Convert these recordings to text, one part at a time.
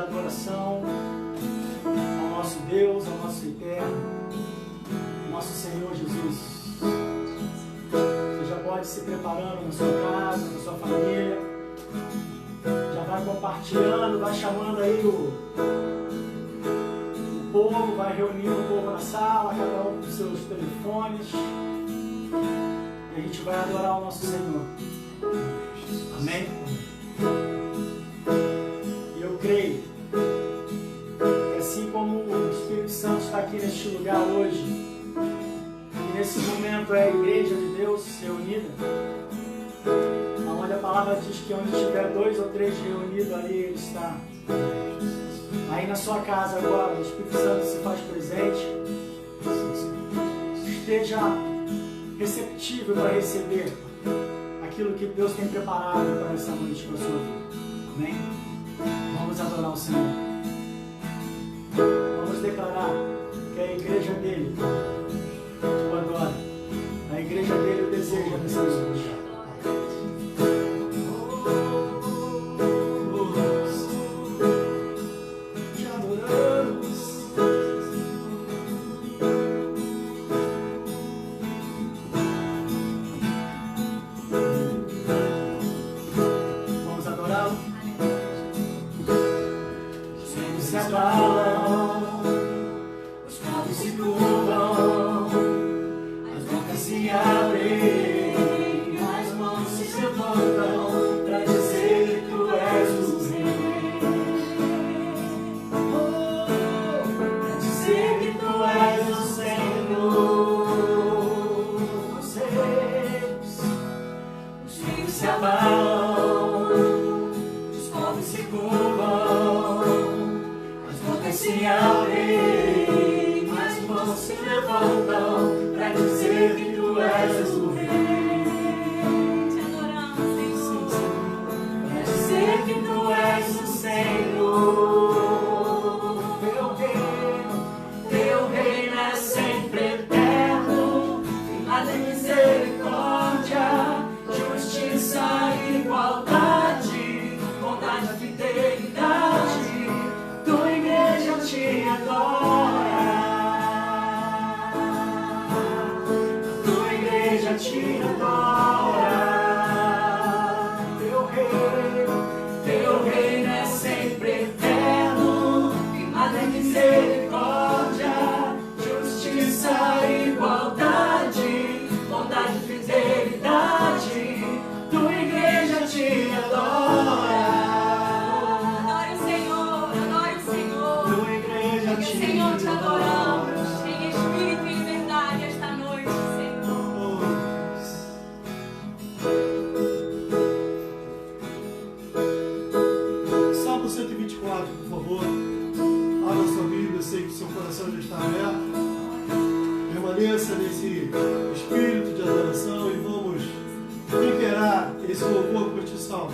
adoração ao nosso Deus, ao nosso Eterno, nosso Senhor Jesus. Você já pode se preparando na sua casa, na sua família. Já vai compartilhando, vai chamando aí o povo, vai reunindo o povo na sala, cada um com seus telefones. E a gente vai adorar o nosso Senhor. Amém? E eu creio que assim como o Espírito Santo está aqui neste lugar hoje, que nesse momento é a igreja de Deus reunida, onde a palavra diz que onde tiver 2 ou 3 reunidos, ali Ele está. Aí na sua casa agora, o Espírito Santo se faz presente. Esteja receptível para receber aquilo que Deus tem preparado para essa noite para a sua vida. Amém? Vamos adorar o Senhor. Vamos declarar que a igreja dele o adora. A igreja dele o deseja nessa noite.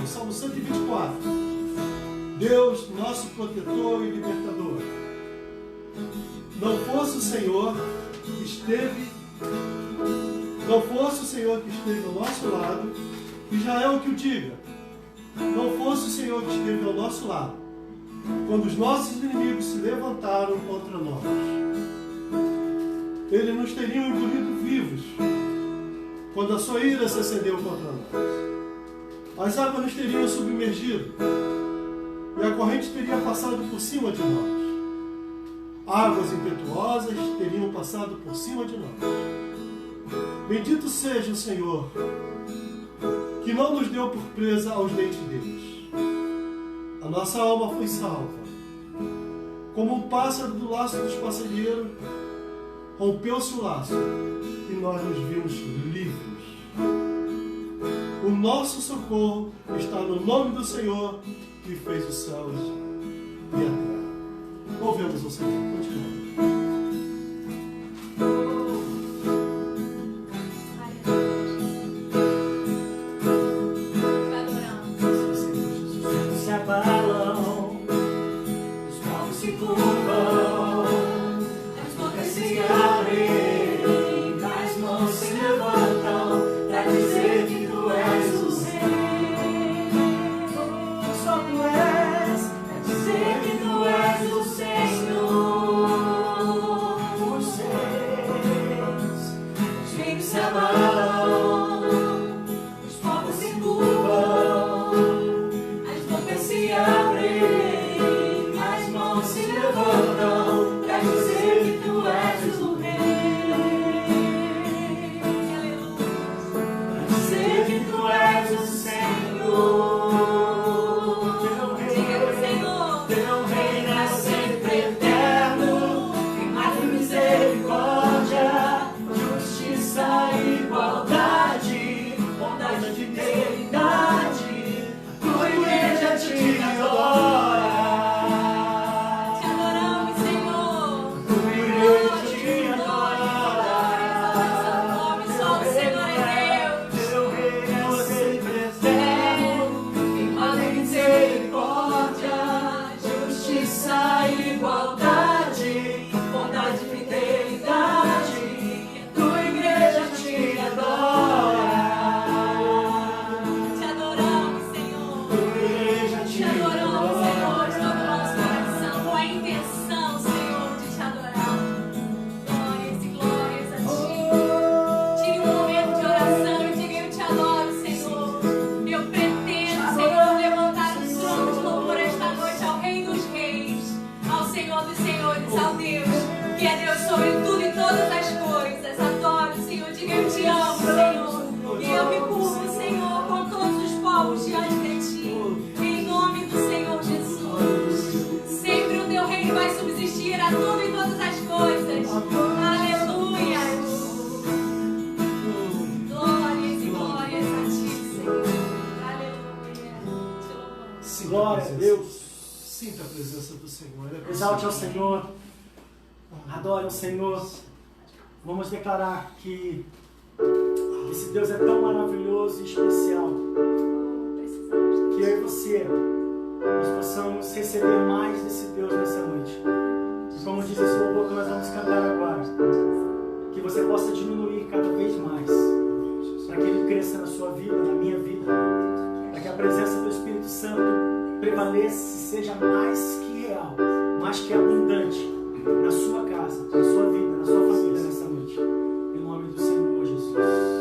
Salmo 124. Deus, nosso protetor e libertador. Não fosse o Senhor que esteve ao nosso lado, Israel que o diga. Não fosse o Senhor que esteve ao nosso lado, quando os nossos inimigos se levantaram contra nós, eles nos teriam engolido vivos, quando a sua ira se acendeu contra nós. As águas nos teriam submergido e a corrente teria passado por cima de nós. Águas impetuosas teriam passado por cima de nós. Bendito seja o Senhor, que não nos deu por presa aos dentes deles. A nossa alma foi salva. Como um pássaro do laço dos passarinheiros, rompeu-se o laço e nós nos vimos livres. O nosso socorro está no nome do Senhor, que fez os céus e a terra. Louvemos o Senhor. Continuamos. Se abalam, os povos se curvam, as bocas se abrem, as mãos se levantam para dizer que tu és o Rei. Só tu és, para dizer que tu louvores ao Deus, que é Deus sobre tudo e todas as coisas. Adoro, Senhor, diga eu te amo, Senhor. E eu me curvo, Senhor, com todos os povos diante de ti. Em nome do Senhor Jesus. Sempre o teu reino vai subsistir a tudo e todas as coisas. Aleluia. Glórias e glórias a ti, Senhor. Aleluia. Te louvamos. Glória a Deus. Sinta a presença do Senhor. Exalte ao Senhor. Adore ao Senhor. Vamos declarar que esse Deus é tão maravilhoso e especial que eu e você nós possamos receber mais desse Deus nessa noite. E como diz esse louvor que nós vamos cantar agora, que você possa diminuir cada vez mais, para que Ele cresça na sua vida, na minha vida, para que a presença do Espírito Santo prevaleça e seja mais que real, mais que abundante na sua casa, na sua vida, na sua família nessa noite. Em nome do Senhor Jesus.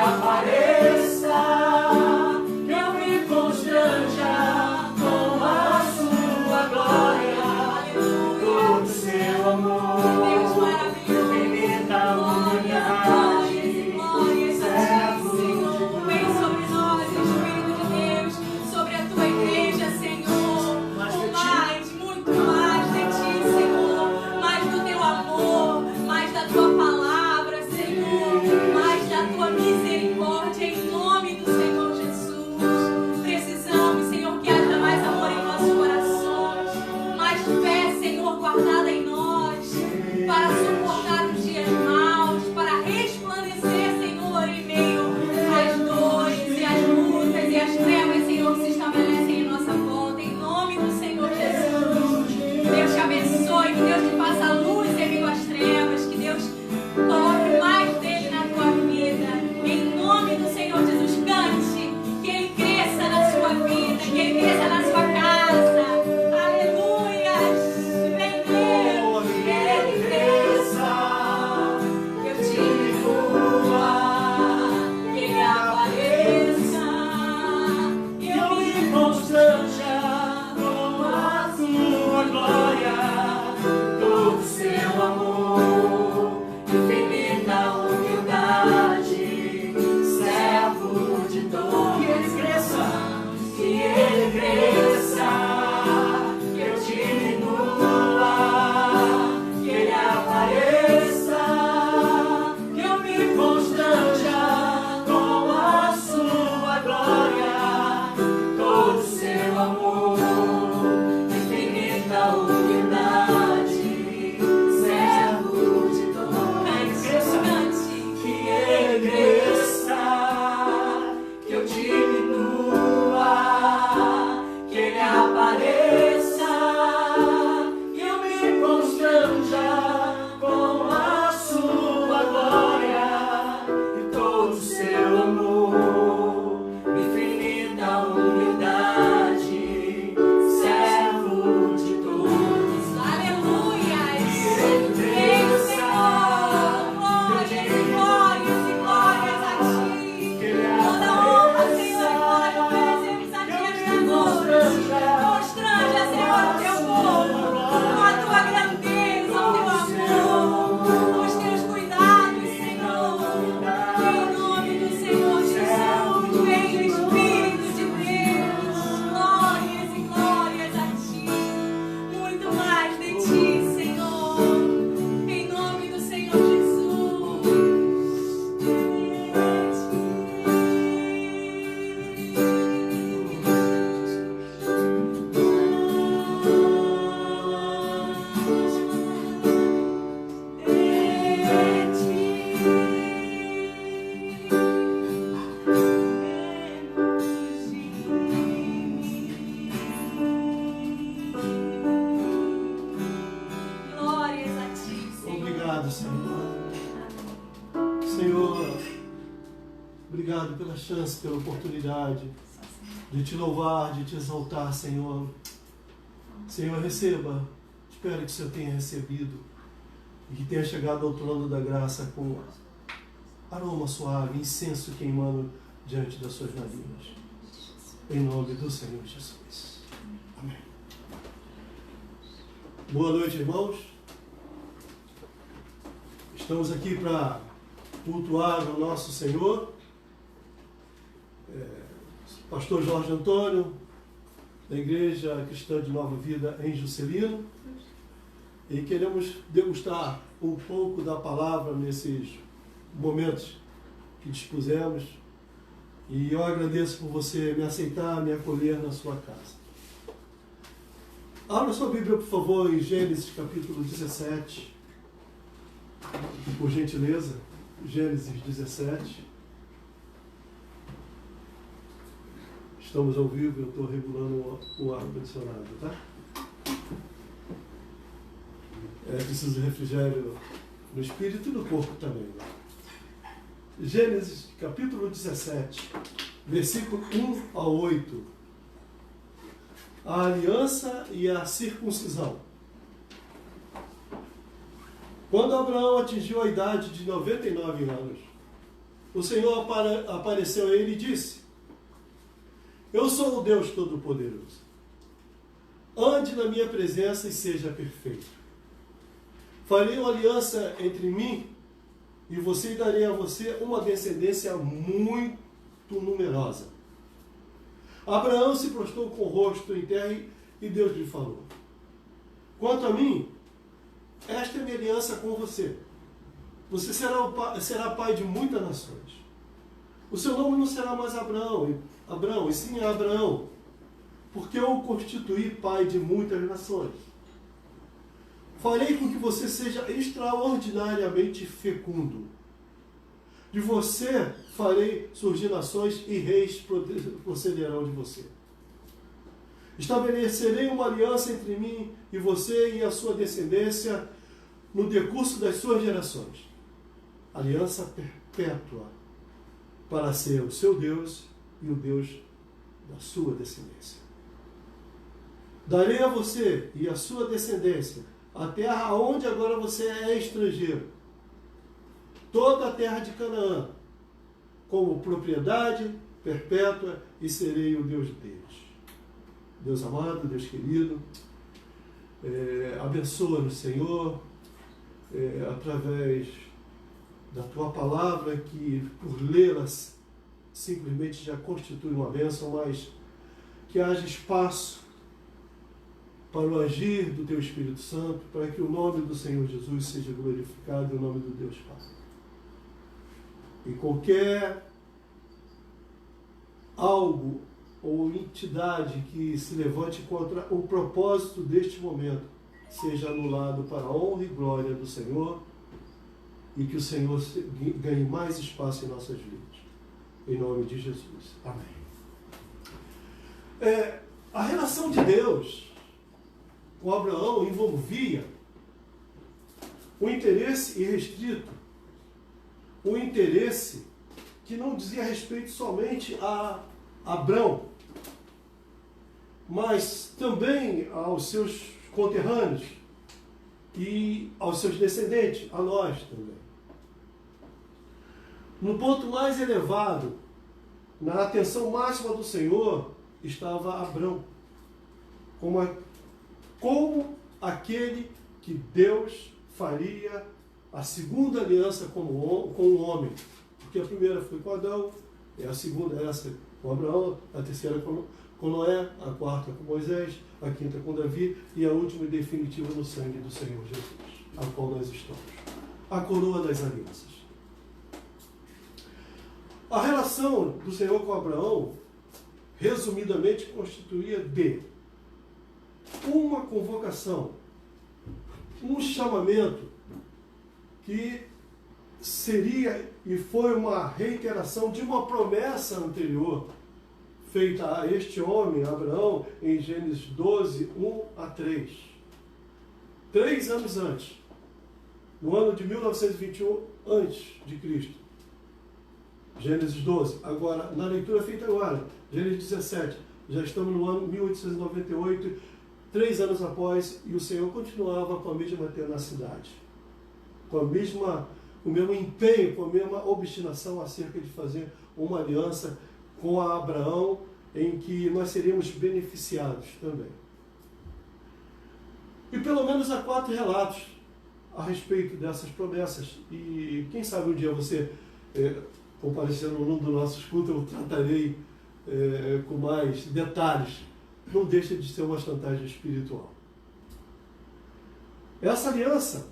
Apareça, que eu me constranja com a obrigado pela chance, pela oportunidade de te louvar, de te exaltar, Senhor. Senhor, receba. Espero que o Senhor tenha recebido e que tenha chegado ao trono da graça com aroma suave, incenso queimando diante das suas narinas. Em nome do Senhor Jesus. Amém. Boa noite, irmãos. Estamos aqui para cultuar o nosso Senhor. Pastor Jorge Antônio, da Igreja Cristã de Nova Vida em Juscelino. E queremos degustar um pouco da palavra nesses momentos que dispusemos. E eu agradeço por você me aceitar, me acolher na sua casa. Abra sua Bíblia, por favor, em Gênesis capítulo 17. Por gentileza, Gênesis 17. Estamos ao vivo, eu estou regulando o ar-condicionado, tá? Preciso de refrigério no espírito e no corpo também. Né? Gênesis capítulo 17, versículo 1 a 8. A aliança e a circuncisão. Quando Abraão atingiu a idade de 99 anos, o Senhor apareceu a ele e disse: Eu sou o Deus Todo-Poderoso. Ande na minha presença e seja perfeito. Farei uma aliança entre mim e você, e darei a você uma descendência muito numerosa. Abraão se prostrou com o rosto em terra e Deus lhe falou: Quanto a mim, esta é minha aliança com você. Você será pai de muitas nações. O seu nome não será mais Abraão, e sim Abraão, porque eu o constituí pai de muitas nações. Farei com que você seja extraordinariamente fecundo. De você farei surgir nações e reis procederão de você. Estabelecerei uma aliança entre mim e você e a sua descendência no decurso das suas gerações. Aliança perpétua, para ser o seu Deus e o Deus da sua descendência. Darei a você e a sua descendência a terra onde agora você é estrangeiro, toda a terra de Canaã, como propriedade perpétua, e serei o Deus deles. Deus amado, Deus querido, abençoa-nos, Senhor, através da Tua palavra, que por lê-las simplesmente já constitui uma bênção, mas que haja espaço para o agir do Teu Espírito Santo, para que o nome do Senhor Jesus seja glorificado e o nome do Deus Pai. E qualquer algo ou entidade que se levante contra o propósito deste momento seja anulado para a honra e glória do Senhor, e que o Senhor ganhe mais espaço em nossas vidas. Em nome de Jesus. Amém. A relação de Deus com Abraão envolvia um interesse irrestrito, um interesse que não dizia respeito somente a Abrão, mas também aos seus conterrâneos e aos seus descendentes, a nós também. No ponto mais elevado, na atenção máxima do Senhor, estava Abrão, como aquele que Deus faria a segunda aliança com o homem. Porque a primeira foi com Adão, a segunda essa com Abraão, a terceira com Noé, a quarta com Moisés, a quinta com Davi e a última e definitiva no sangue do Senhor Jesus, a qual nós estamos. A coroa das alianças. A relação do Senhor com Abraão, resumidamente, constituía de uma convocação, um chamamento que seria e foi uma reiteração de uma promessa anterior feita a este homem, Abraão, em Gênesis 12, 1 a 3. 3 anos antes, no ano de 1921 a.C., Gênesis 12. Agora, na leitura feita agora, Gênesis 17, já estamos no ano 1898, 3 anos após, e o Senhor continuava com a mesma tenacidade, com o mesmo empenho, com a mesma obstinação acerca de fazer uma aliança com Abraão, em que nós seríamos beneficiados também. E pelo menos há 4 relatos a respeito dessas promessas. E quem sabe um dia você, comparecendo num dos nossos cultos, eu tratarei com mais detalhes. Não deixa de ser uma chantagem espiritual. Essa aliança,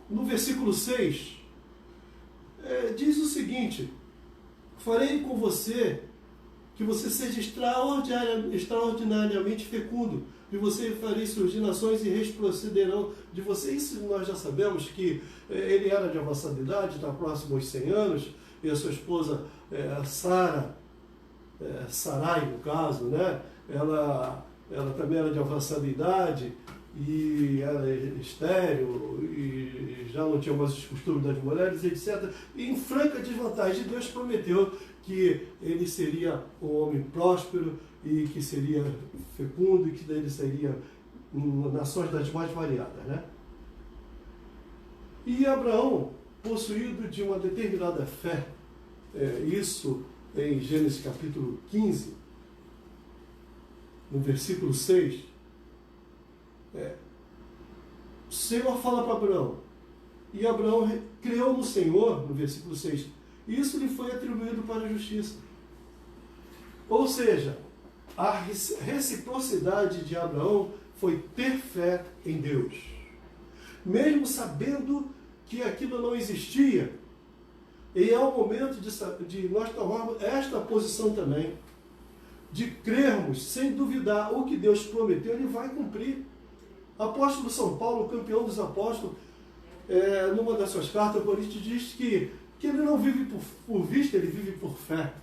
no versículo 6, diz o seguinte: farei com você que você seja extraordinariamente fecundo, e você farei surgir nações e reis procederão de você. Isso nós já sabemos que ele era de avançada idade, está próximo aos 100 anos, e a sua esposa Sarai, no caso, né? Ela também era de avançada idade, e era estéril, e já não tinha mais os costumes das mulheres, etc. E em franca desvantagem, Deus prometeu que ele seria um homem próspero, e que seria fecundo, e que dele seria nações das mais variadas, né? E Abraão, possuído de uma determinada fé, isso em Gênesis capítulo 15, no versículo 6, o Senhor fala para Abraão, e Abraão creu no Senhor, no versículo 6, e isso lhe foi atribuído para a justiça. Ou seja, a reciprocidade de Abraão foi ter fé em Deus. Mesmo sabendo que aquilo não existia, e é o momento de nós tomarmos esta posição também, de crermos sem duvidar o que Deus prometeu, ele vai cumprir. Apóstolo São Paulo, campeão dos apóstolos, numa das suas cartas, por isso diz que ele não vive por vista, ele vive por fé.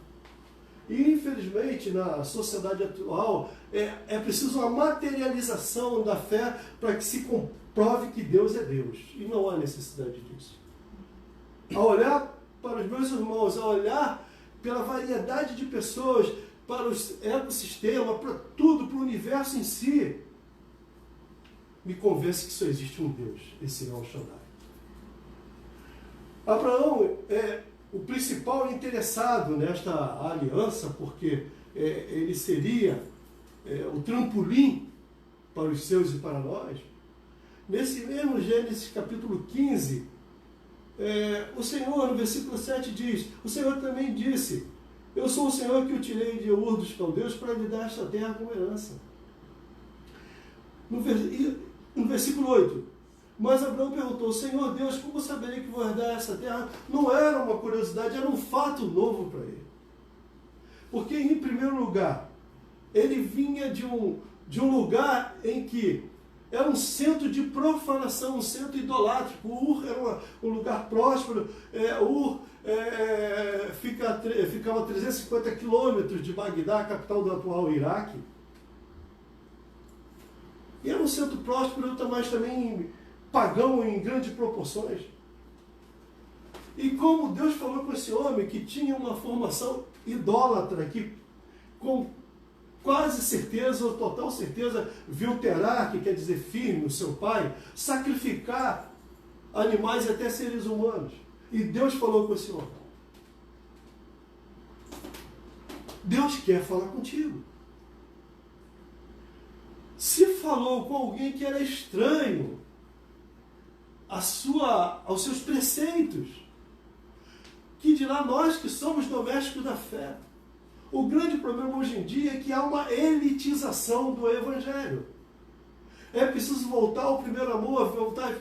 E infelizmente na sociedade atual é preciso uma materialização da fé para que se comprove que Deus é Deus. E não há necessidade disso. A olhar para os meus irmãos, a olhar pela variedade de pessoas, para os ecossistemas, para tudo, para o universo em si, me convence que só existe um Deus, esse é o Shaddai. Abraão é o principal interessado nesta aliança, porque ele seria o trampolim para os seus e para nós. Nesse mesmo Gênesis capítulo 15, o Senhor, no versículo 7, diz: o Senhor também disse: eu sou o Senhor que o tirei de Ur dos Caldeus para lhe dar esta terra como herança. No versículo 8, mas Abraão perguntou: Senhor Deus, como saberei que vou herdar essa terra? Não era uma curiosidade, era um fato novo para ele. Porque, em primeiro lugar, ele vinha de um lugar em que era um centro de profanação, um centro idolátrico. Ur era um lugar próspero. Ur ficava a 350 quilômetros de Bagdá, capital do atual Iraque. E era um centro próspero, mas também pagão em grandes proporções. E como Deus falou com esse homem que tinha uma formação idólatra, que com quase certeza, ou total certeza, viu Terá, que quer dizer firme, o seu pai, sacrificar animais e até seres humanos. E Deus falou com esse homem: Deus quer falar contigo. Se falou com alguém que era estranho aos seus preceitos, que dirá nós que somos domésticos da fé. O grande problema hoje em dia é que há uma elitização do Evangelho. É preciso voltar ao primeiro amor, voltar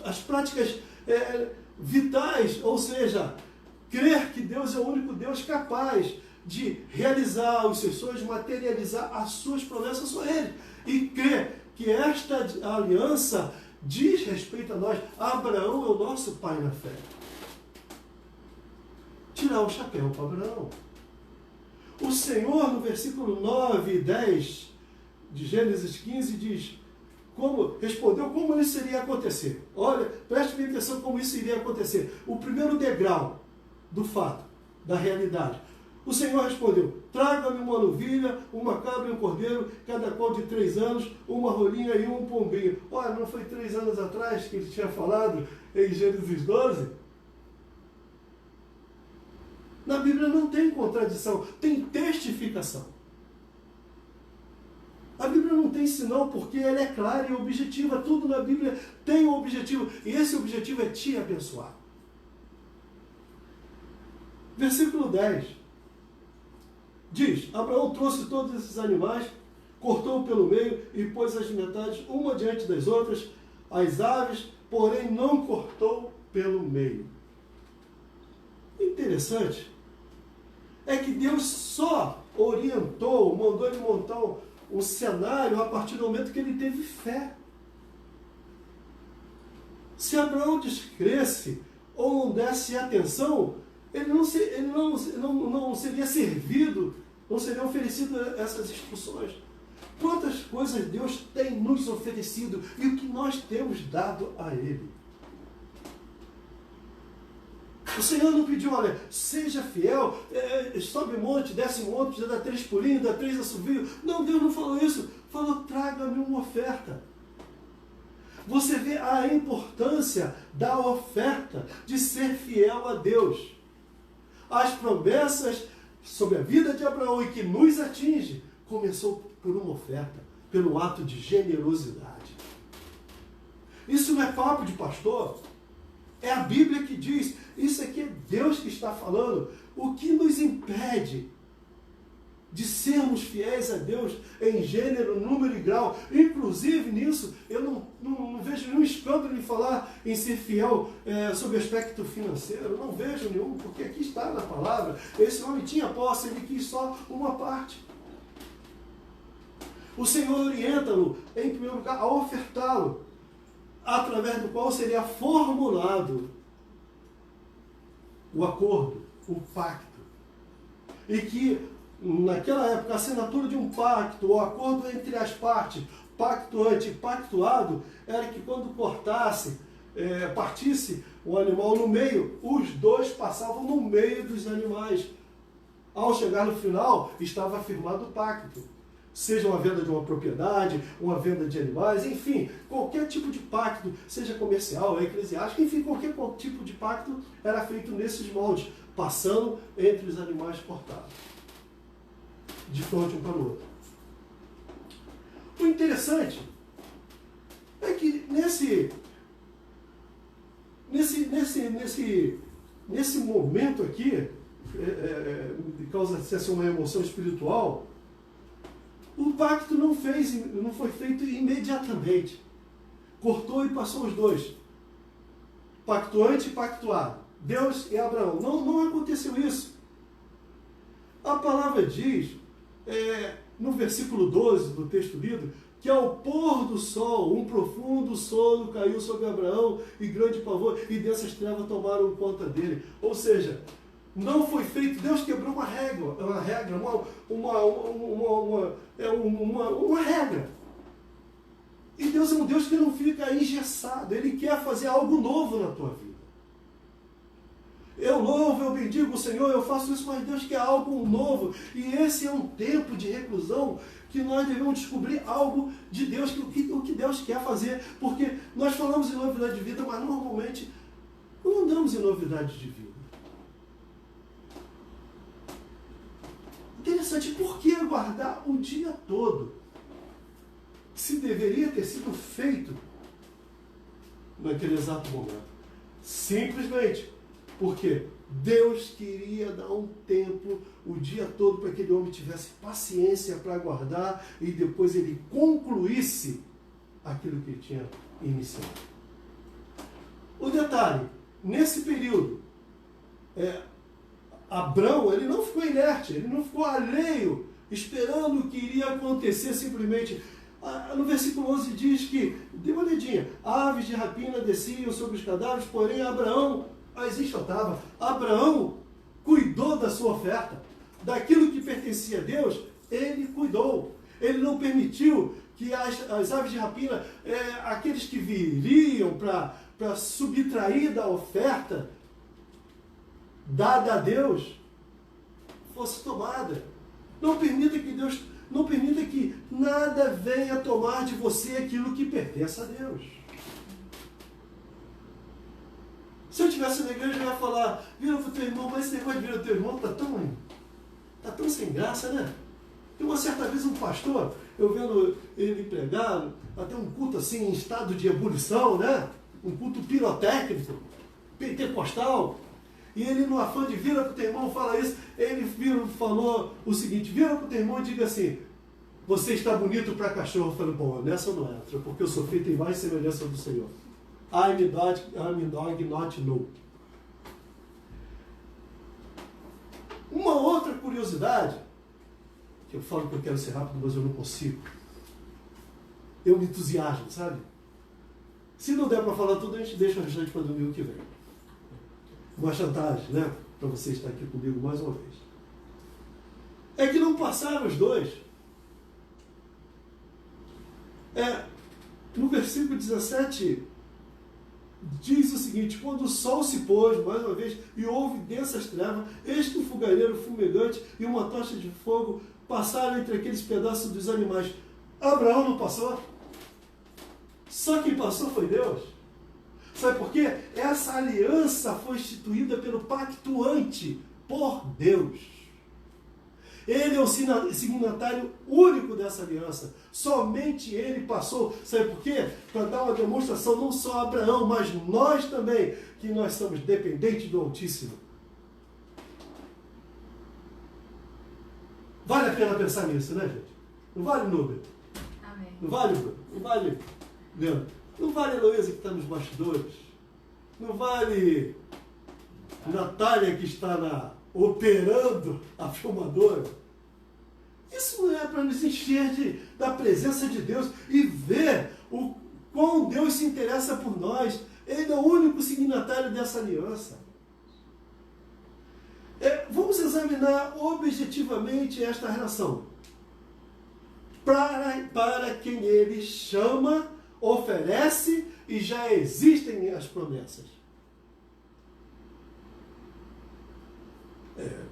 às práticas vitais, ou seja, crer que Deus é o único Deus capaz de realizar os seus sonhos, materializar as suas promessas só Ele. E crer que esta aliança diz respeito a nós. Abraão é o nosso pai na fé. Tirar o chapéu para Abraão. O Senhor, no versículo 9 e 10 de Gênesis 15, diz: respondeu como isso iria acontecer. Olha, preste bem atenção como isso iria acontecer. O primeiro degrau do fato, da realidade. O Senhor respondeu: traga-me uma novilha, uma cabra e um cordeiro, cada qual de 3 anos, uma rolinha e um pombinho. Olha, não foi 3 anos atrás que ele tinha falado em Gênesis 12? Na Bíblia não tem contradição, tem testificação. A Bíblia não tem sinal porque ela é clara e objetiva. Tudo na Bíblia tem um objetivo. E esse objetivo é te abençoar. Versículo 10. Diz: Abraão trouxe todos esses animais, cortou pelo meio e pôs as metades uma diante das outras, as aves, porém não cortou pelo meio. Interessante é que Deus só orientou, mandou ele montar um cenário a partir do momento que ele teve fé. Se Abraão descresse ou não desse atenção, ele não seria servido, não seria oferecido essas instruções. Quantas coisas Deus tem nos oferecido e o que nós temos dado a Ele. O Senhor não pediu, olha, seja fiel, sobe monte, desce monte, dá 3 pulinhos, dá 3 assovios. Não, Deus não falou isso. Falou: traga-me uma oferta. Você vê a importância da oferta, de ser fiel a Deus. As promessas sobre a vida de Abraão e que nos atinge, começou por uma oferta, pelo ato de generosidade. Isso não é papo de pastor. É a Bíblia que diz. Isso aqui é Deus que está falando. O que nos impede de sermos fiéis a Deus em gênero, número e grau? Inclusive nisso, eu não vejo nenhum escândalo em falar em ser fiel sob o aspecto financeiro. Eu não vejo nenhum, porque aqui está na palavra. Esse homem tinha posse, ele quis só uma parte. O Senhor orienta-lo, em primeiro lugar, a ofertá-lo, através do qual seria formulado o acordo, o pacto. E que, naquela época, a assinatura de um pacto, o acordo entre as partes, pactuante e pactuado, era que quando partisse o animal no meio, os dois passavam no meio dos animais. Ao chegar no final, estava firmado o pacto. Seja uma venda de uma propriedade, uma venda de animais, enfim, qualquer tipo de pacto, seja comercial, eclesiástico, enfim, qualquer tipo de pacto era feito nesses moldes, passando entre os animais cortados, de frente um para o outro. O interessante é que nesse momento aqui, causa-se uma emoção espiritual. O pacto não foi feito imediatamente. Cortou e passou os dois. Pactuante e pactuado. Deus e Abraão. Não aconteceu isso. A palavra diz, no versículo 12 do texto lido, que ao pôr do sol, um profundo sono caiu sobre Abraão e grande pavor, e dessas trevas tomaram conta dele. Ou seja, não foi feito, Deus quebrou uma regra, uma regra. E Deus é um Deus que não fica engessado, Ele quer fazer algo novo na tua vida. Eu louvo, eu bendigo o Senhor, eu faço isso, mas Deus quer algo novo. E esse é um tempo de reclusão que nós devemos descobrir algo de Deus, o que Deus quer fazer. Porque nós falamos em novidade de vida, mas normalmente não andamos em novidade de vida. Interessante, por que aguardar o dia todo? Se deveria ter sido feito naquele exato momento. Simplesmente porque Deus queria dar um tempo, o dia todo, para que aquele homem tivesse paciência para aguardar e depois ele concluísse aquilo que ele tinha iniciado. O detalhe, nesse período, Abrão, ele não ficou inerte, ele não ficou alheio, esperando o que iria acontecer simplesmente. No versículo 11 diz que, dê uma olhadinha, aves de rapina desciam sobre os cadáveres, porém Abraão as enxotava. Abraão cuidou da sua oferta, daquilo que pertencia a Deus, ele cuidou. Ele não permitiu que as aves de rapina, aqueles que viriam para subtrair da oferta dada a Deus, fosse tomada. Não permita que nada venha tomar de você aquilo que pertence a Deus. Se eu estivesse na igreja, eu ia falar, vira para o teu irmão, mas esse negócio de virar o teu irmão está tão sem graça, né? E uma certa vez um pastor, eu vendo ele pregar, até um culto assim em estado de ebulição, né? Um culto pirotécnico, pentecostal, e ele no afã de vira para o teu irmão fala isso, ele falou o seguinte, vira para o teu irmão e diga assim, você está bonito para cachorro. Eu falei, bom, nessa eu não entro, porque eu sou feito em mais semelhança do Senhor. I'm dog, not no. Uma outra curiosidade, que eu falo que eu quero ser rápido, mas eu não consigo. Eu me entusiasmo, sabe? Se não der para falar tudo, a gente deixa o restante para domingo que vem. Uma chantagem, né? Para você estar aqui comigo mais uma vez. É que não passaram os dois. No versículo 17, diz o seguinte, quando o sol se pôs, mais uma vez, e houve densas trevas, eis que um fogareiro fumegante e uma tocha de fogo passaram entre aqueles pedaços dos animais. Abraão não passou? Só quem passou foi Deus. Sabe por quê? Essa aliança foi instituída pelo pactuante por Deus. Ele é o signatário único dessa aliança. Somente ele passou. Sabe por quê? Para dar uma demonstração, não só a Abraão, mas nós também, que nós somos dependentes do Altíssimo. Vale a pena pensar nisso, né, gente? Não vale, Núbia? Amém. Não vale, Bruno? Não vale, Leandro? Não vale a Heloísa que está nos bastidores? Não vale Natália que está operando a filmadora? Isso não é para nos encher da presença de Deus e ver o quão Deus se interessa por nós. Ele é o único signatário dessa aliança. Vamos examinar objetivamente esta relação. Para quem ele chama, oferece e já existem as promessas.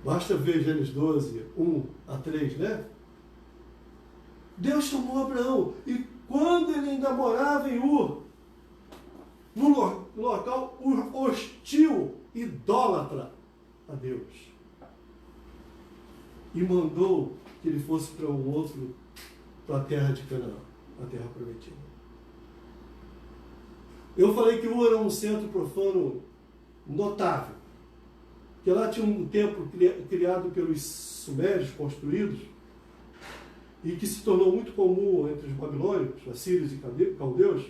Basta ver Gênesis 12, 1 a 3, né? Deus chamou Abraão e quando ele ainda morava em Ur, num local hostil, idólatra a Deus, e mandou que ele fosse para a terra de Canaã, a terra prometida. Eu falei que Ur era um centro profano notável, que lá tinha um templo criado pelos sumérios, construídos, e que se tornou muito comum entre os babilônicos, assírios e caldeus,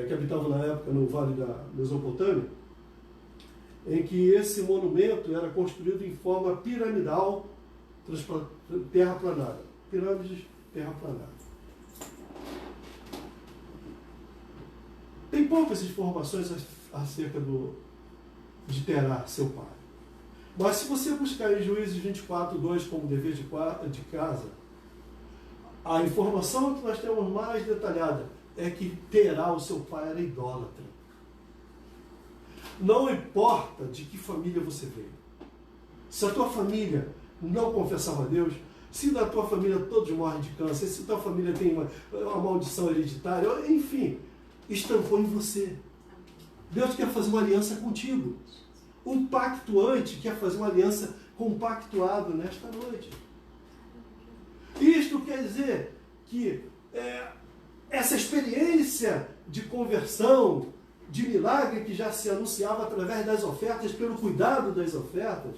que habitavam na época no vale da Mesopotâmia, em que esse monumento era construído em forma piramidal, terraplanada. Pirâmides terraplanadas. Tem poucas informações acerca de Terá, seu pai. Mas se você buscar em Juízes 24, 2 como dever de casa, a informação que nós temos mais detalhada é que Terá, o seu pai, era idólatra. Não importa de que família você veio. Se a tua família não confessava a Deus, se na tua família todos morrem de câncer, se a tua família tem uma maldição hereditária, enfim, estampou em você. Deus quer fazer uma aliança contigo. Um pactuante quer fazer uma aliança com um pactuado nesta noite. Isto quer dizer que essa experiência de conversão, de milagre que já se anunciava através das ofertas, pelo cuidado das ofertas,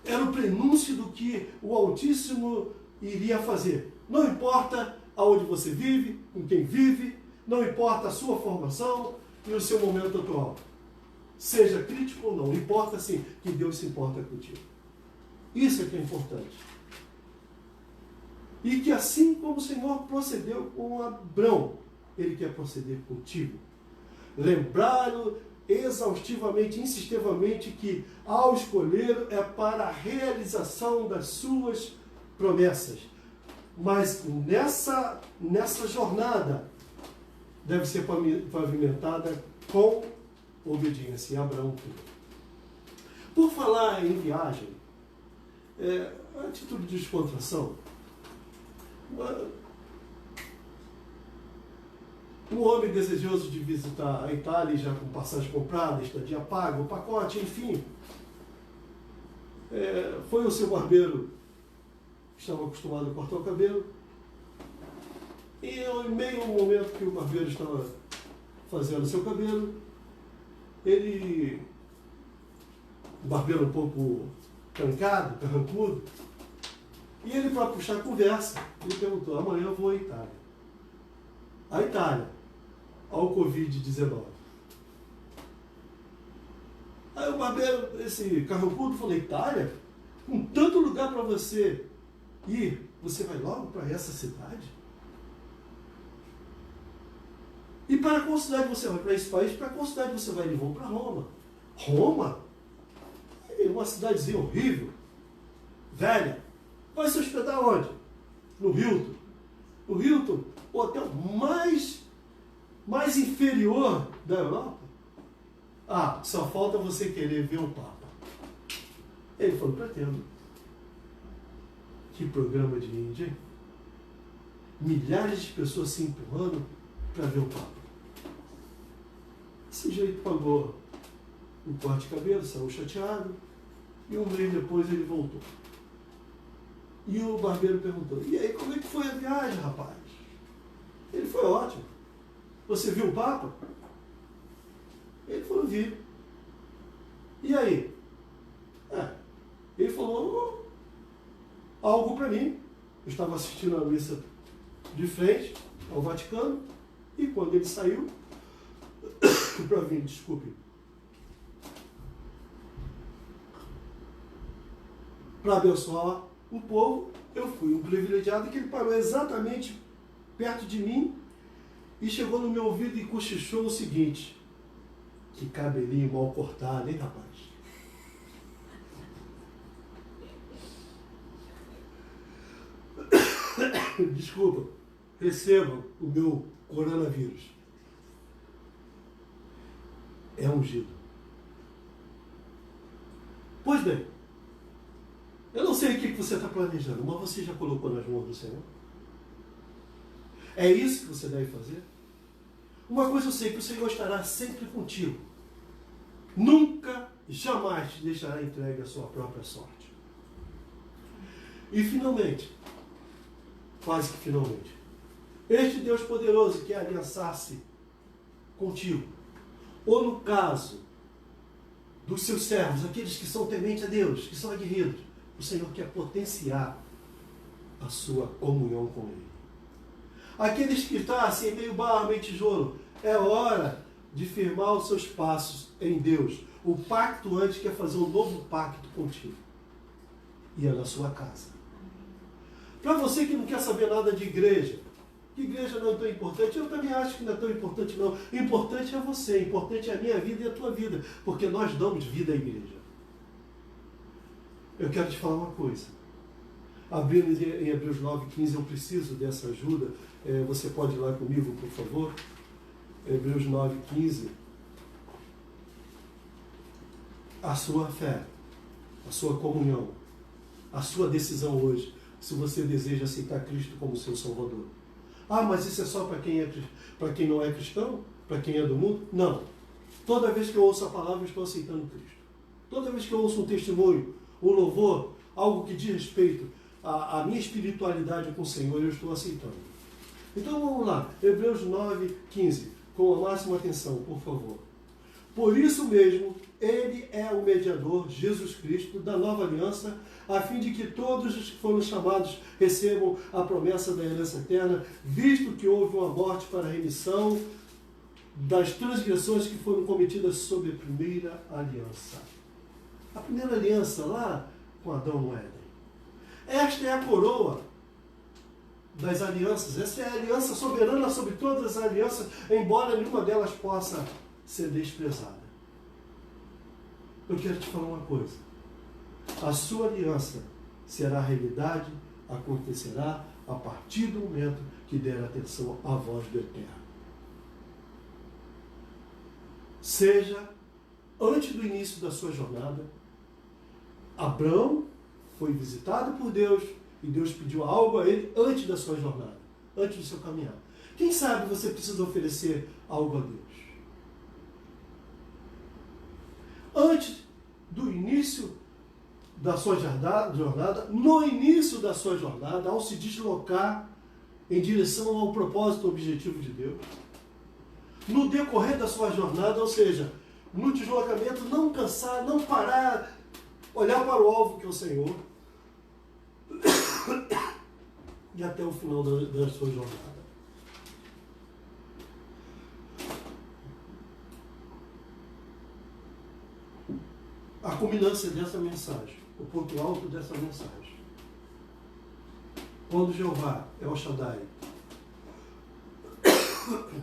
era o prenúncio do que o Altíssimo iria fazer. Não importa aonde você vive, com quem vive, não importa a sua formação e o seu momento atual. Seja crítico ou não, importa sim que Deus se importa contigo. Isso é que é importante. E que assim como o Senhor procedeu com Abrão, Ele quer proceder contigo. Lembrá-lo exaustivamente, insistidamente, que ao escolher é para a realização das suas promessas. Mas nessa jornada deve ser pavimentada com obediência. E Abraão creu. Por falar em viagem, a título de descontração, um homem desejoso de visitar a Itália, já com passagem comprada, estadia paga, o pacote, enfim, foi ao seu barbeiro, que estava acostumado a cortar o cabelo, e em meio ao momento que o barbeiro estava fazendo o seu cabelo, o barbeiro um pouco trancado, carrancudo, e ele, para puxar a conversa, ele perguntou: amanhã eu vou à Itália. A Itália, ao Covid-19. Aí o barbeiro, esse carrancudo, falou: Itália? Com tanto lugar para você ir, você vai logo para essa cidade? E para qual cidade você vai? Para esse país? Para qual cidade você vai? Ele: vou para Roma. Roma? É uma cidadezinha horrível, velha. Vai se hospedar onde? No Hilton. No Hilton, o hotel mais inferior da Europa. Ah, só falta você querer ver o Papa. Ele falou: pretendo. Que programa de Índia, hein? Milhares de pessoas se empurrando para ver o Papa. Esse jeito pagou um corte de cabelo, saiu chateado, e um mês depois ele voltou. E o barbeiro perguntou: e aí, como é que foi a viagem, rapaz? Ele: foi ótimo. Você viu o Papa? Ele falou: vi. E aí? Ele falou algo para mim. Eu estava assistindo a missa de frente ao Vaticano, e quando ele saiu para vir, desculpe, para abençoar o povo, eu fui um privilegiado, que ele parou exatamente perto de mim e chegou no meu ouvido e cochichou o seguinte: que cabelinho mal cortado, hein, rapaz? Desculpa, recebam o meu coronavírus. É ungido. Pois bem, eu não sei o que você está planejando, mas você já colocou nas mãos do Senhor? É isso que você deve fazer? Uma coisa eu sei, que o Senhor estará sempre contigo. Nunca, jamais te deixará entregue à sua própria sorte. E finalmente, quase que finalmente, este Deus poderoso quer aliançar-se contigo. Ou no caso dos seus servos, aqueles que são tementes a Deus, que são aguerridos, o Senhor quer potenciar a sua comunhão com Ele. Aqueles que estão assim, meio barro, meio tijolo, é hora de firmar os seus passos em Deus. O pacto antes quer fazer um novo pacto contigo. E é na sua casa. Para você que não quer saber nada de igreja, que igreja não é tão importante, eu também acho que não é tão importante não. O importante é você, o importante é a minha vida e a tua vida, porque nós damos vida à igreja. Eu quero te falar uma coisa. Abrindo em Hebreus 9:15, eu preciso dessa ajuda. Você pode ir lá comigo, por favor? Hebreus 9:15. A sua fé, a sua comunhão, a sua decisão hoje, se você deseja aceitar Cristo como seu Salvador. Ah, mas isso é só para quem não é cristão? Para quem é do mundo? Não. Toda vez que eu ouço a palavra, eu estou aceitando Cristo. Toda vez que eu ouço um testemunho, um louvor, algo que diz respeito à minha espiritualidade com o Senhor, eu estou aceitando. Então vamos lá, Hebreus 9:15, com a máxima atenção, por favor. Por isso mesmo, Ele é o mediador, Jesus Cristo, da nova aliança, a fim de que todos os que foram chamados recebam a promessa da herança eterna, visto que houve uma morte para a remissão das transgressões que foram cometidas sob a primeira aliança. A primeira aliança lá com Adão no Éden. Esta é a coroa das alianças. Essa é a aliança soberana sobre todas as alianças, embora nenhuma delas possa ser desprezada. eu quero te falar uma coisa. A sua aliança será realidade, acontecerá a partir do momento que der atenção à voz do Eterno. Seja antes do início da sua jornada, Abraão foi visitado por Deus e Deus pediu algo a ele antes da sua jornada, antes do seu caminhar. Quem sabe você precisa oferecer algo a Deus? Antes do início da sua jornada, no início da sua jornada, ao se deslocar em direção ao propósito, objetivo de Deus. No decorrer da sua jornada, ou seja, no deslocamento, não cansar, não parar, olhar para o alvo que é o Senhor e até o final da sua jornada. A culminância dessa mensagem, o ponto alto dessa mensagem. Quando Jeová, El Shaddai,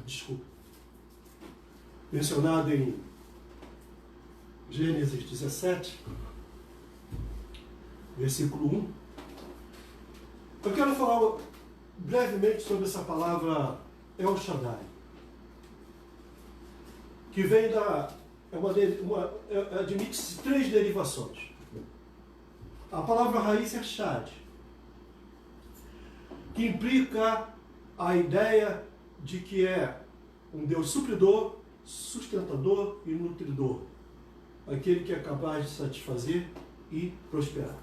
desculpa, mencionado em Gênesis 17, versículo 1, eu quero falar brevemente sobre essa palavra El Shaddai, que vem admite-se 3 derivações. A palavra raiz é Shad, que implica a ideia de que é um Deus supridor, sustentador e nutridor, aquele que é capaz de satisfazer e prosperar.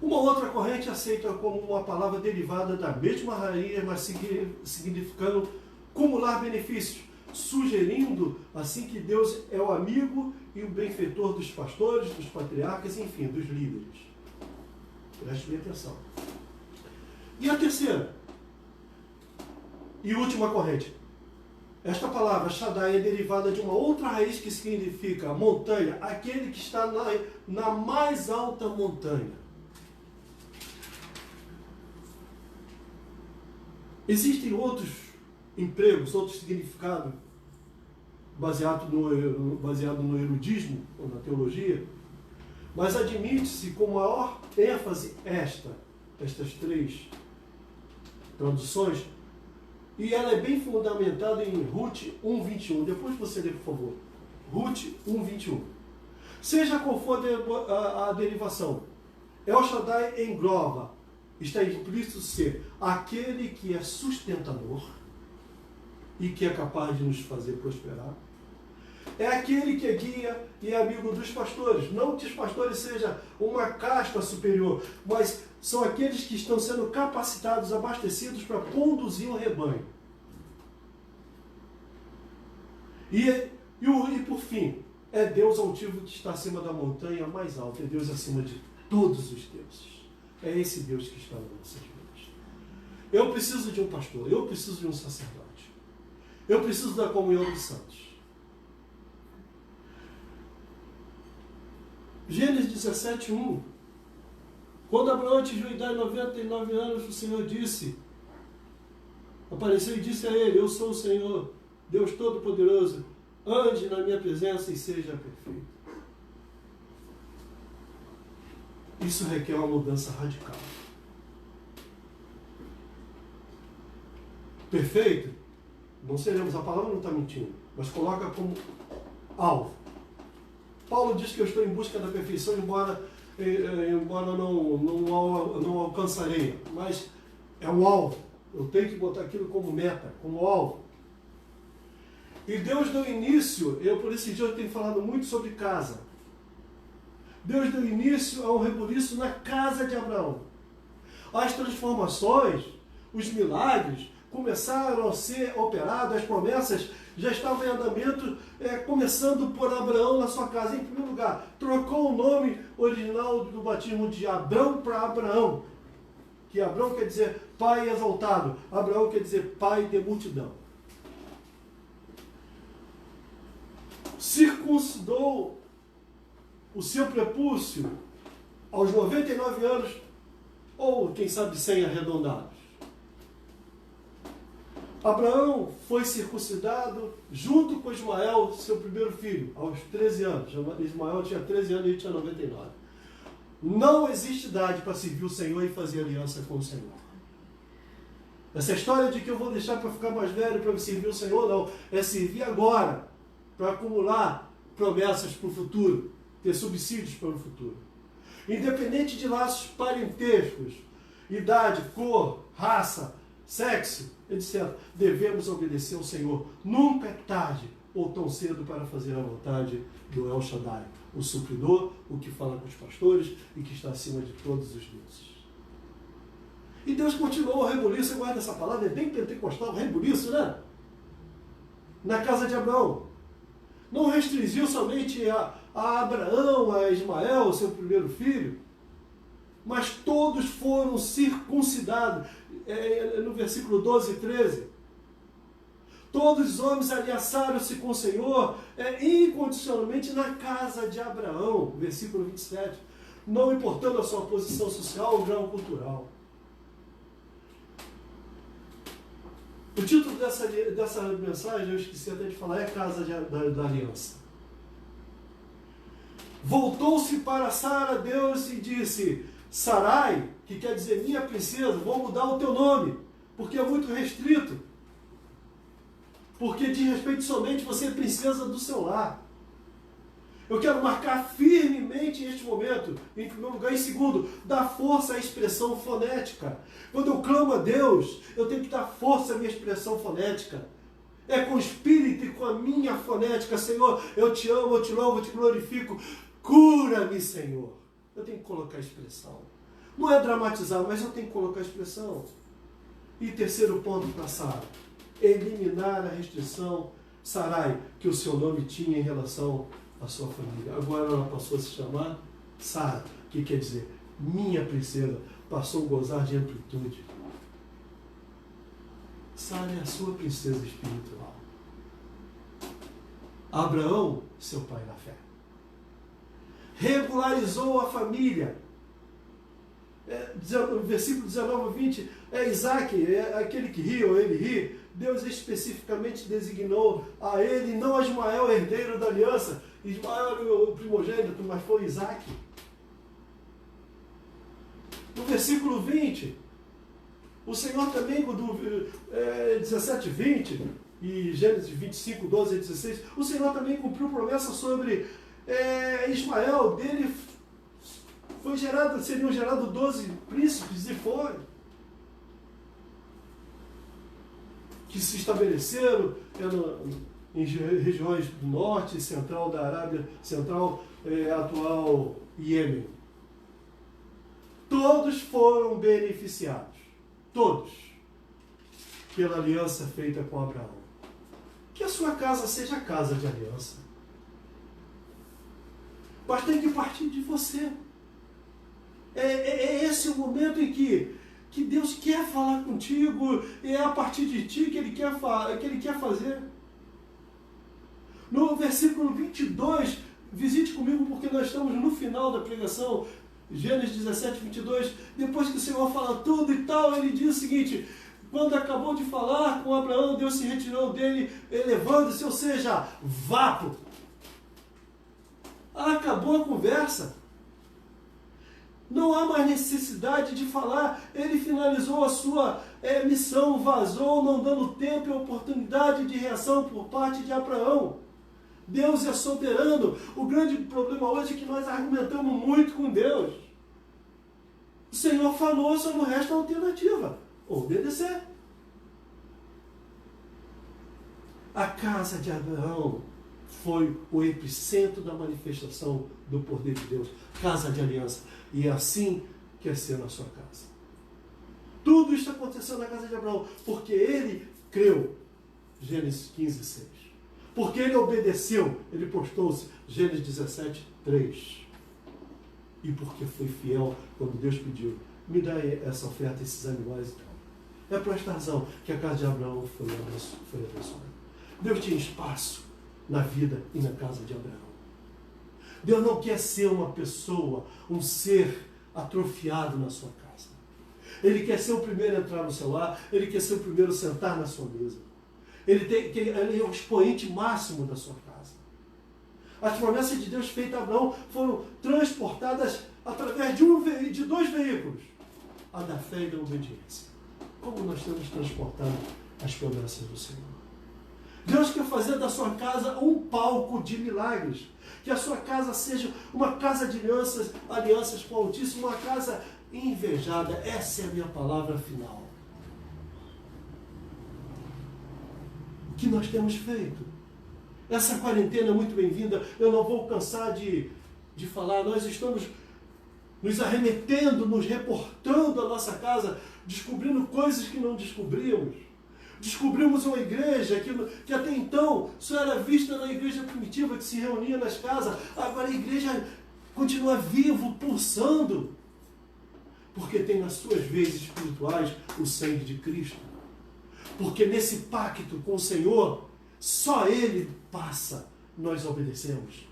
Uma outra corrente aceita como uma palavra derivada da mesma raiz, mas significando acumular benefícios, sugerindo assim que Deus é o amigo e o benfeitor dos pastores, dos patriarcas, enfim, dos líderes. Preste bem atenção. E a terceira e última corrente. Esta palavra Shaddai é derivada de uma outra raiz que significa montanha, aquele que está na mais alta montanha. Existem outros empregos, outros significados baseado no erudismo ou na teologia, mas admite-se com maior ênfase estas 3 traduções, e ela é bem fundamentada em Ruth 1:21. Depois você lê, por favor. Ruth 1:21. Seja qual for a derivação, El Shaddai engloba, está implícito ser aquele que é sustentador e que é capaz de nos fazer prosperar. É aquele que é guia e é amigo dos pastores. Não que os pastores sejam uma casta superior, mas são aqueles que estão sendo capacitados, abastecidos para conduzir o rebanho. E por fim, é Deus altivo que está acima da montanha mais alta. É Deus acima de todos os deuses. É esse Deus que está nas nossas vidas. Eu preciso de um pastor, eu preciso de um sacerdote. Eu preciso da comunhão dos santos. Gênesis 17:1. Quando Abraão atingiu a idade de 99 anos, o Senhor apareceu e disse a ele: eu sou o Senhor, Deus Todo-Poderoso, ande na minha presença e seja perfeito. Isso requer uma mudança radical. Perfeito? Não seremos, a palavra não está mentindo, mas coloca como alvo. Paulo diz que eu estou em busca da perfeição, embora não alcançarei, mas é um alvo. Eu tenho que botar aquilo como meta, como alvo. E Deus deu início, por esse dia eu tenho falado muito sobre casa. Deus deu início a um rebuliço na casa de Abraão. As transformações, os milagres começaram a ser operados, as promessas já estavam em andamento, começando por Abraão na sua casa. Em primeiro lugar, trocou o nome original do batismo de Abrão para Abraão, que Abrão quer dizer pai exaltado, Abraão quer dizer pai de multidão. Circuncidou o seu prepúcio aos 99 anos, ou quem sabe 100 arredondados. Abraão foi circuncidado junto com Ismael, seu primeiro filho, aos 13 anos. Ismael tinha 13 anos e ele tinha 99. Não existe idade para servir o Senhor e fazer aliança com o Senhor. Essa história de que eu vou deixar para ficar mais velho para servir o Senhor, não. É servir agora, para acumular promessas para o futuro, ter subsídios para o futuro. Independente de laços parentescos, idade, cor, raça, sexo, etc. Devemos obedecer ao Senhor. Nunca é tarde ou tão cedo para fazer a vontade do El Shaddai, o supridor, o que fala com os pastores e que está acima de todos os deuses. E Deus continuou o rebuliço. Guarda essa palavra, é bem pentecostal, rebuliço, né? Na casa de Abraão. Não restringiu somente a Abraão, a Ismael, seu primeiro filho, mas todos foram circuncidados. No versículo 12 e 13. Todos os homens aliançaram-se com o Senhor incondicionalmente na casa de Abraão, versículo 27, não importando a sua posição social ou grau cultural. O título dessa mensagem, eu esqueci até de falar, é Casa da Aliança. Voltou-se para Sara, Deus, e disse: Sarai, que quer dizer minha princesa, vou mudar o teu nome, porque é muito restrito. Porque diz respeito somente você é princesa do seu lar. Eu quero marcar firmemente este momento, em primeiro lugar. Em segundo, dar força à expressão fonética. Quando eu clamo a Deus, eu tenho que dar força à minha expressão fonética. É com o espírito e com a minha fonética. Senhor, eu te amo, eu te louvo, eu te glorifico. Cura-me, Senhor. Eu tenho que colocar a expressão. Não é dramatizar, mas eu tenho que colocar a expressão. E terceiro ponto para Sara: eliminar a restrição, Sarai, que o seu nome tinha em relação à sua família. Agora ela passou a se chamar Sara, que quer dizer minha princesa. Passou a gozar de amplitude. Sara é a sua princesa espiritual. Abraão, seu pai na fé. Regularizou a família. Versículo 19 a 20, Isaac, é aquele que ri ou ele ri. Deus especificamente designou a ele, não a Ismael, herdeiro da aliança. Ismael era o primogênito, mas foi Isaac. No versículo 20, o Senhor também, 17, 20, e Gênesis 25, 12 e 16, o Senhor também cumpriu promessa sobre Ismael. Dele seriam gerados 12 príncipes, e foi. Que se estabeleceram em regiões do norte e central da Arábia Central, atual Iêmen. Todos foram beneficiados, todos, pela aliança feita com Abraão. Que a sua casa seja casa de aliança. Mas tem que partir de você. É esse o momento em que Deus quer falar contigo, e é a partir de ti que Ele quer fazer. No versículo 22, visite comigo porque nós estamos no final da pregação, Gênesis 17, 22, depois que o Senhor fala tudo e tal, Ele diz o seguinte: quando acabou de falar com Abraão, Deus se retirou dele, elevando-se, ou seja, vapo. Acabou a conversa. Não há mais necessidade de falar. Ele finalizou a sua missão, vazou, não dando tempo e oportunidade de reação por parte de Abraão. Deus é soberano. O grande problema hoje é que nós argumentamos muito com Deus. O Senhor falou, só não resta alternativa: obedecer. A casa de Abraão foi o epicentro da manifestação do poder de Deus. Casa de aliança. E é assim que é ser na sua casa. Tudo isso aconteceu na casa de Abraão, porque ele creu. Gênesis 15, 6. Porque ele obedeceu, ele postou-se. Gênesis 17, 3. E porque foi fiel quando Deus pediu: me dá essa oferta, esses animais e tal. É por esta razão que a casa de Abraão foi abençoada. Deus tinha espaço na vida e na casa de Abraão. Deus não quer ser uma pessoa, um ser atrofiado na sua casa. Ele quer ser o primeiro a entrar no seu lar. Ele quer ser o primeiro a sentar na sua mesa. Ele é o expoente máximo da sua casa. As promessas de Deus feitas a Abraão foram transportadas através de dois veículos. A da fé e da obediência. Como nós temos transportado as promessas do Senhor? Deus quer fazer da sua casa um palco de milagres. Que a sua casa seja uma casa de alianças com o Altíssimo, uma casa invejada. Essa é a minha palavra final. O que nós temos feito? Essa quarentena é muito bem-vinda. Eu não vou cansar de falar. Nós estamos nos arremetendo, nos reportando a nossa casa, descobrindo coisas que não descobrimos. Descobrimos uma igreja que até então só era vista na igreja primitiva que se reunia nas casas. Agora a igreja continua vivo, pulsando, porque tem nas suas veias espirituais o sangue de Cristo. Porque nesse pacto com o Senhor, só Ele passa, nós obedecemos.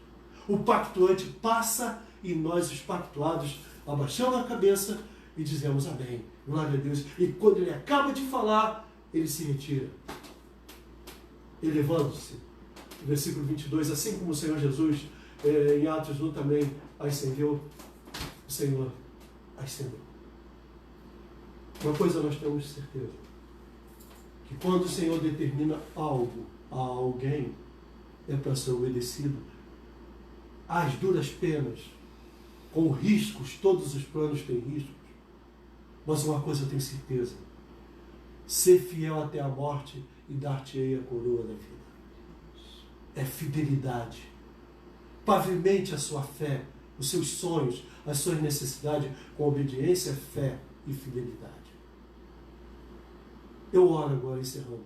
O pactuante passa e nós, os pactuados, abaixamos a cabeça e dizemos amém, glória a Deus. E quando Ele acaba de falar, Ele se retira, elevando-se. Versículo 22, assim como o Senhor Jesus, em Atos 1 também ascendeu, o Senhor ascendeu. Uma coisa nós temos certeza, que quando o Senhor determina algo a alguém, é para ser obedecido. As duras penas, com riscos, todos os planos têm riscos, mas uma coisa eu tenho certeza: ser fiel até a morte e dar-te-ei a coroa da vida. É fidelidade. Pavimente a sua fé, os seus sonhos, as suas necessidades com obediência, fé e fidelidade. Eu oro agora, encerrando.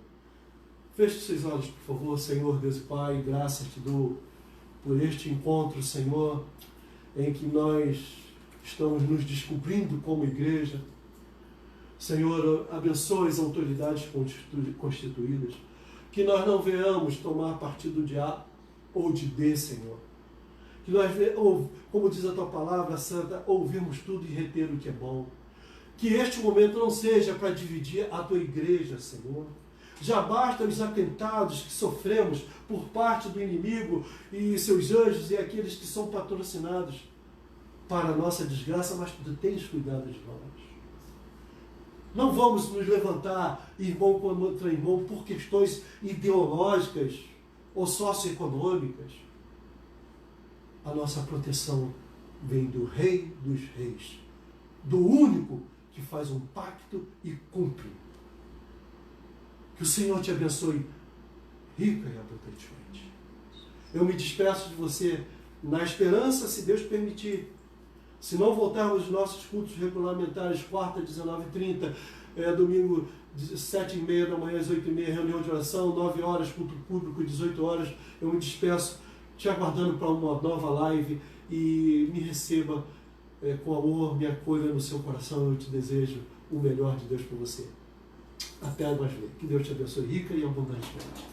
Feche seus olhos, por favor. Senhor Deus e Pai, graças te dou por este encontro, Senhor, em que nós estamos nos descobrindo como igreja. Senhor, abençoe as autoridades constituídas, que nós não venhamos tomar partido de A ou de B, Senhor. Que nós, como diz a Tua Palavra Santa, ouvirmos tudo e reter o que é bom. Que este momento não seja para dividir a Tua igreja, Senhor. Já basta os atentados que sofremos por parte do inimigo e seus anjos e aqueles que são patrocinados para a nossa desgraça, mas Tu tens cuidado de nós. Não vamos nos levantar, irmão contra irmão, por questões ideológicas ou socioeconômicas. A nossa proteção vem do Rei dos Reis, do único que faz um pacto e cumpre. Que o Senhor te abençoe rica e abundantemente. Eu me despeço de você na esperança, se Deus permitir. Se não voltarmos aos nossos cultos regulamentares, quarta, 19h30, domingo, 7h30 da manhã, às 8h30, reunião de oração, 9 horas, culto público, 18 horas, eu me despeço, te aguardando para uma nova live, e me receba com amor, me acolha no seu coração. Eu te desejo o melhor de Deus para você. Até mais ver. Que Deus te abençoe rica e abundantemente.